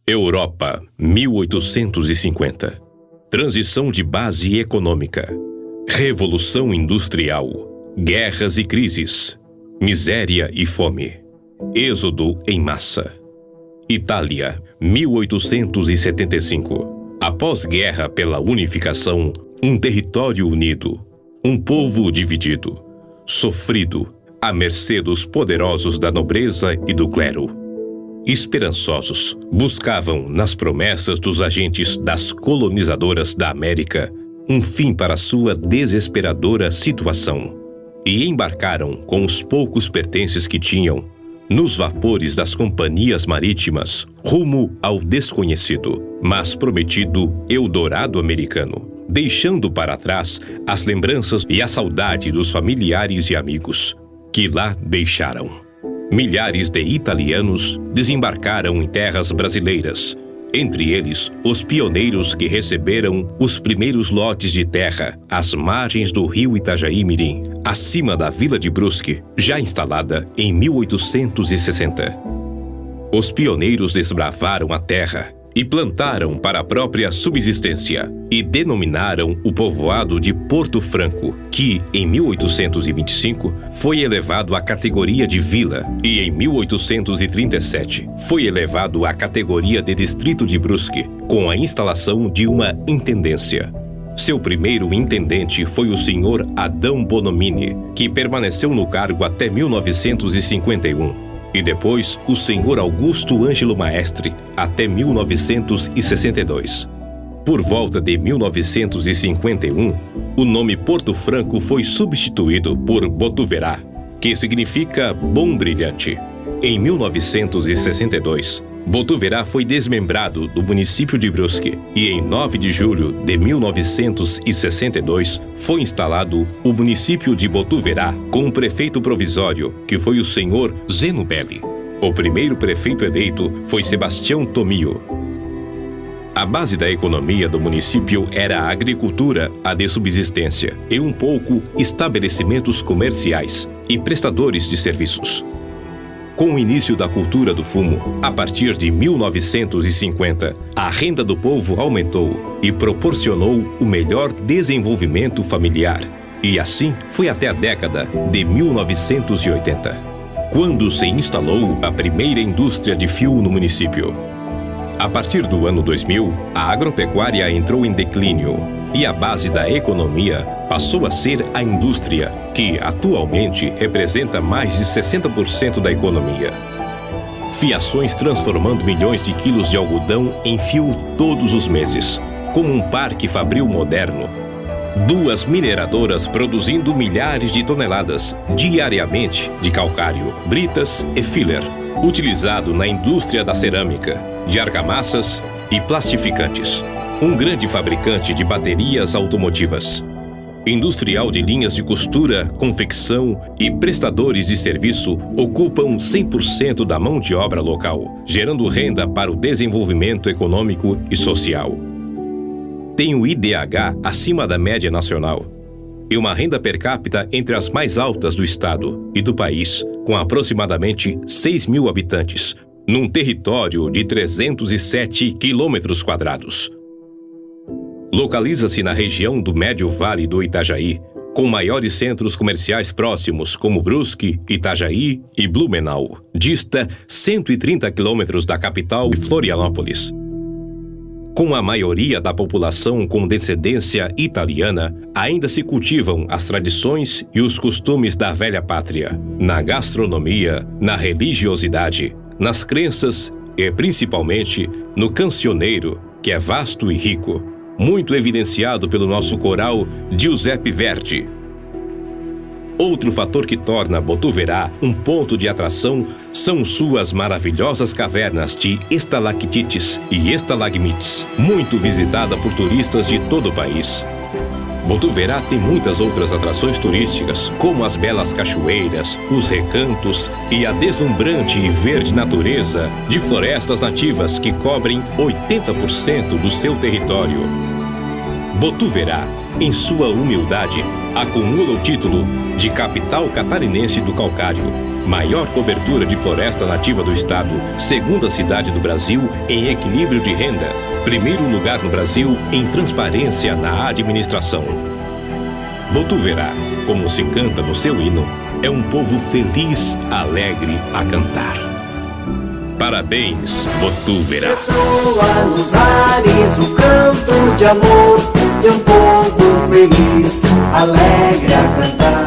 Europa, 1850. Transição de base econômica. Revolução industrial. Guerras e crises. Miséria e fome. Êxodo em massa. Itália, 1875. Após guerra pela unificação, um território unido. Um povo dividido. Sofrido, à mercê dos poderosos da nobreza e do clero. Esperançosos, buscavam, nas promessas dos agentes das colonizadoras da América, um fim para sua desesperadora situação. E embarcaram, com os poucos pertences que tinham, nos vapores das companhias marítimas, rumo ao desconhecido, mas prometido Eldorado americano, deixando para trás as lembranças e a saudade dos familiares e amigos, que lá deixaram. Milhares de italianos desembarcaram em terras brasileiras, entre eles os pioneiros que receberam os primeiros lotes de terra às margens do rio Itajaí-Mirim, acima da vila de Brusque, já instalada em 1860. Os pioneiros desbravaram a terra e plantaram para a própria subsistência e denominaram o povoado de Porto Franco, que, em 1825, foi elevado à categoria de vila e, em 1837, foi elevado à categoria de distrito de Brusque, com a instalação de uma intendência. Seu primeiro intendente foi o senhor Adão Bonomini, que permaneceu no cargo até 1951. E depois o senhor Augusto Ângelo Maestre, até 1962. Por volta de 1951, o nome Porto Franco foi substituído por Botuverá, que significa bom brilhante. Em 1962, Botuverá foi desmembrado do município de Brusque e em 9 de julho de 1962 foi instalado o município de Botuverá com um prefeito provisório, que foi o senhor Zeno Belli. O primeiro prefeito eleito foi Sebastião Tomio. A base da economia do município era a agricultura, a de subsistência e um pouco estabelecimentos comerciais e prestadores de serviços. Com o início da cultura do fumo, a partir de 1950, a renda do povo aumentou e proporcionou o melhor desenvolvimento familiar. E assim foi até a década de 1980, quando se instalou a primeira indústria de fio no município. A partir do ano 2000, a agropecuária entrou em declínio e a base da economia passou a ser a indústria, que atualmente representa mais de 60% da economia. Fiações transformando milhões de quilos de algodão em fio todos os meses, como um parque fabril moderno. 2 mineradoras produzindo milhares de toneladas diariamente de calcário, britas e filler, utilizado na indústria da cerâmica, de argamassas e plastificantes. Um grande fabricante de baterias automotivas. Industrial de linhas de costura, confecção e prestadores de serviço ocupam 100% da mão de obra local, gerando renda para o desenvolvimento econômico e social. Tem o IDH acima da média nacional e uma renda per capita entre as mais altas do estado e do país, com aproximadamente 6 mil habitantes, num território de 307 quilômetros quadrados. Localiza-se na região do Médio Vale do Itajaí, com maiores centros comerciais próximos como Brusque, Itajaí e Blumenau. Dista 130 quilômetros da capital de Florianópolis. Com a maioria da população com descendência italiana, ainda se cultivam as tradições e os costumes da velha pátria, na gastronomia, na religiosidade, nas crenças e, principalmente, no cancioneiro, que é vasto e rico, muito evidenciado pelo nosso coral Giuseppe Verdi. Outro fator que torna Botuverá um ponto de atração são suas maravilhosas cavernas de estalactites e estalagmites, muito visitada por turistas de todo o país. Botuverá tem muitas outras atrações turísticas, como as belas cachoeiras, os recantos e a deslumbrante e verde natureza de florestas nativas que cobrem 80% do seu território. Botuverá, em sua humildade, acumula o título de capital catarinense do calcário Maior cobertura de floresta nativa do estado, segunda cidade do Brasil em equilíbrio de renda, primeiro lugar no Brasil em transparência na administração. Botuverá, como se canta no seu hino, é um povo feliz, alegre a cantar. Parabéns, Botuverá! Ressoa nos ares o canto de amor de um povo feliz, alegre a cantar.